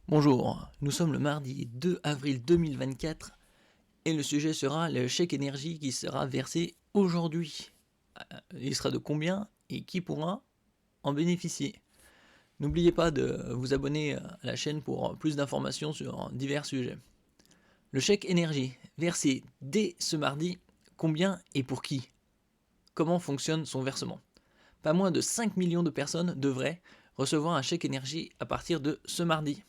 Bonjour, nous sommes le mardi 2 avril 2024 et le sujet sera le chèque énergie qui sera versé aujourd'hui. Il sera de combien et qui pourra en bénéficier? N'oubliez pas de vous abonner à la chaîne pour plus d'informations sur divers sujets. Le chèque énergie versé dès ce mardi, combien et pour qui? Comment fonctionne son versement? Pas moins de 5 millions de personnes devraient recevoir un chèque énergie à partir de ce mardi.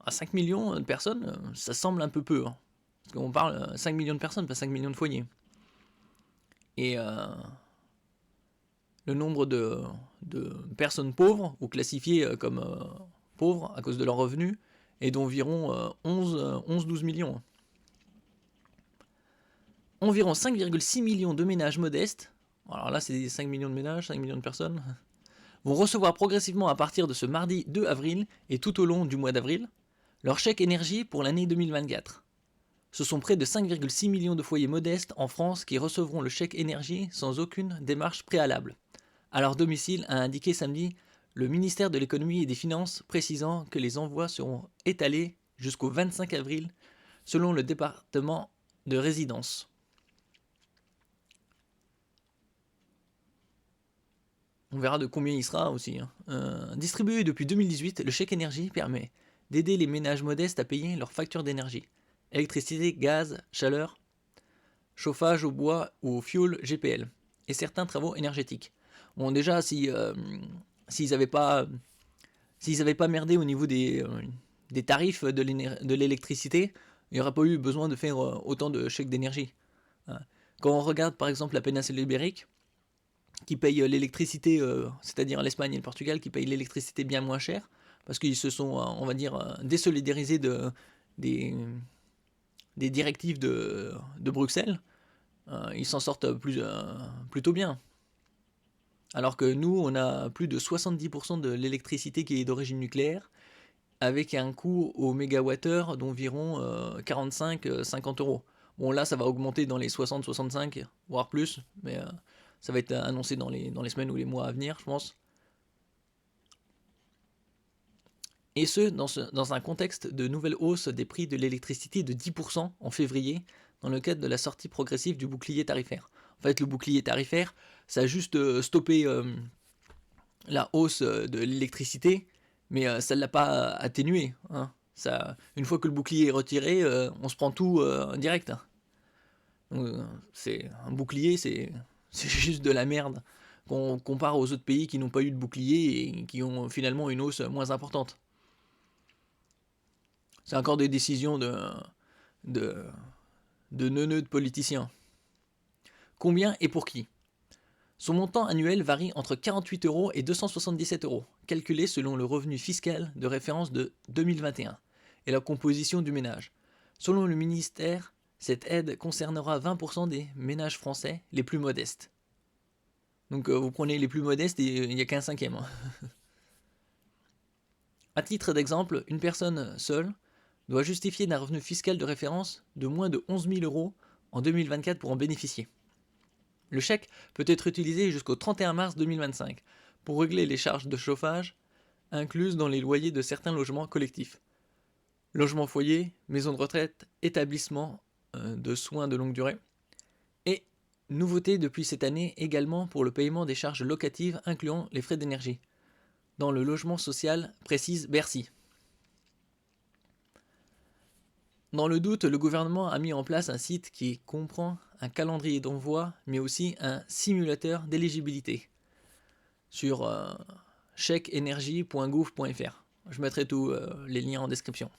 À 5 millions de personnes, ça semble un peu peu. Hein. Parce qu'on parle 5 millions de personnes, pas 5 millions de foyers. Et le nombre de personnes pauvres, ou classifiées comme pauvres à cause de leurs revenus, est d'environ 11-12 millions. Environ 5,6 millions de ménages modestes, alors là c'est 5 millions de ménages, 5 millions de personnes, vont recevoir progressivement à partir de ce mardi 2 avril et tout au long du mois d'avril, leur chèque énergie pour l'année 2024. Ce sont près de 5,6 millions de foyers modestes en France qui recevront le chèque énergie sans aucune démarche préalable. À leur domicile, a indiqué samedi le ministère de l'économie et des finances, précisant que les envois seront étalés jusqu'au 25 avril selon le département de résidence. On verra de combien il sera aussi. Distribué depuis 2018, le chèque énergie permet d'aider les ménages modestes à payer leurs factures d'énergie. Électricité, gaz, chaleur, chauffage au bois ou au fioul GPL, et certains travaux énergétiques. Bon, déjà, s'ils n'avaient pas merdé au niveau des tarifs de l'électricité, il n'y aurait pas eu besoin de faire autant de chèques d'énergie. Quand on regarde par exemple la péninsule ibérique, qui paye l'électricité, c'est-à-dire l'Espagne et le Portugal, qui payent l'électricité bien moins cher, parce qu'ils se sont, on va dire, désolidarisés des directives de Bruxelles, ils s'en sortent plutôt bien. Alors que nous, on a plus de 70% de l'électricité qui est d'origine nucléaire, avec un coût au mégawattheure d'environ 45-50 euros. Bon, là, ça va augmenter dans les 60-65, voire plus, mais ça va être annoncé dans les semaines ou les mois à venir, je pense. Et ce, dans un contexte de nouvelle hausse des prix de l'électricité de 10% en février, dans le cadre de la sortie progressive du bouclier tarifaire. En fait, le bouclier tarifaire, ça a juste stoppé la hausse de l'électricité, mais ça ne l'a pas atténué. Hein. Ça, une fois que le bouclier est retiré, on se prend tout direct. Donc, c'est un bouclier, c'est juste de la merde. Qu'on compare aux autres pays qui n'ont pas eu de bouclier et qui ont finalement une hausse moins importante. C'est encore des décisions de neuneux de politiciens. Combien et pour qui? Son montant annuel varie entre 48 euros et 277 euros, calculé selon le revenu fiscal de référence de 2021 et la composition du ménage. Selon le ministère, cette aide concernera 20% des ménages français les plus modestes. Donc vous prenez les plus modestes et il n'y a qu'un cinquième. Hein. À titre d'exemple, une personne seule doit justifier d'un revenu fiscal de référence de moins de 11 000 euros en 2024 pour en bénéficier. Le chèque peut être utilisé jusqu'au 31 mars 2025 pour régler les charges de chauffage incluses dans les loyers de certains logements collectifs. Logements foyer, maisons de retraite, établissements de soins de longue durée. Et nouveauté depuis cette année également pour le paiement des charges locatives incluant les frais d'énergie. Dans le logement social, précise Bercy. Dans le doute, le gouvernement a mis en place un site qui comprend un calendrier d'envoi, mais aussi un simulateur d'éligibilité sur chèqueenergie.gouv.fr. Je mettrai tous les liens en description.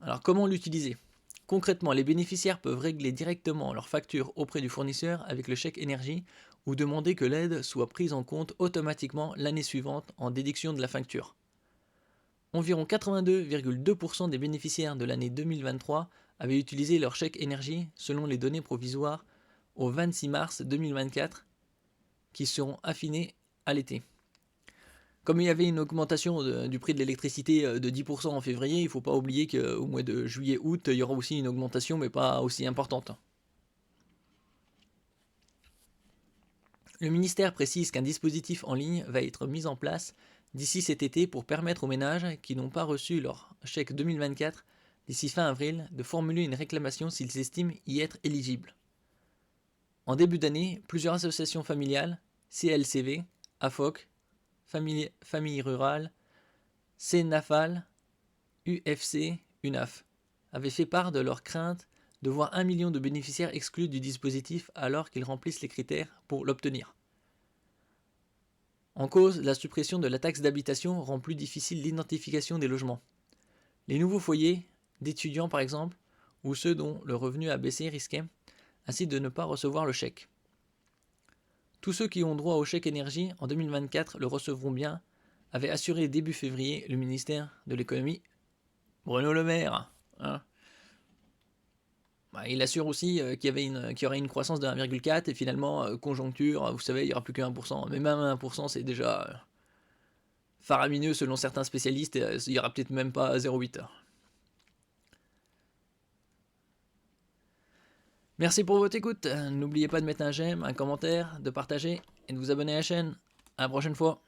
Alors comment l'utiliser? Concrètement, les bénéficiaires peuvent régler directement leurs factures auprès du fournisseur avec le chèque énergie ou demander que l'aide soit prise en compte automatiquement l'année suivante en déduction de la facture. Environ 82,2% des bénéficiaires de l'année 2023 avaient utilisé leur chèque énergie selon les données provisoires au 26 mars 2024 qui seront affinées à l'été. Comme il y avait une augmentation du prix de l'électricité de 10% en février, il ne faut pas oublier qu'au mois de juillet-août, il y aura aussi une augmentation, mais pas aussi importante. Le ministère précise qu'un dispositif en ligne va être mis en place d'ici cet été pour permettre aux ménages qui n'ont pas reçu leur chèque 2024 d'ici fin avril de formuler une réclamation s'ils estiment y être éligibles. En début d'année, plusieurs associations familiales, CLCV, AFOC, Famille Rurale, CNAFAL, UFC, UNAF, avaient fait part de leur crainte de voir 1 million de bénéficiaires exclus du dispositif alors qu'ils remplissent les critères pour l'obtenir. En cause, la suppression de la taxe d'habitation rend plus difficile l'identification des logements. Les nouveaux foyers, d'étudiants par exemple, ou ceux dont le revenu a baissé risquaient ainsi de ne pas recevoir le chèque. Tous ceux qui ont droit au chèque énergie en 2024 le recevront bien, avait assuré début février le ministère de l'économie, Bruno Le Maire. Hein. Il assure aussi qu'il y aurait une croissance de 1,4 et finalement, conjoncture, vous savez, il n'y aura plus que 1%. Mais même 1%, c'est déjà faramineux selon certains spécialistes, et il n'y aura peut-être même pas 0,8. Merci pour votre écoute. N'oubliez pas de mettre un j'aime, un commentaire, de partager et de vous abonner à la chaîne. À la prochaine fois.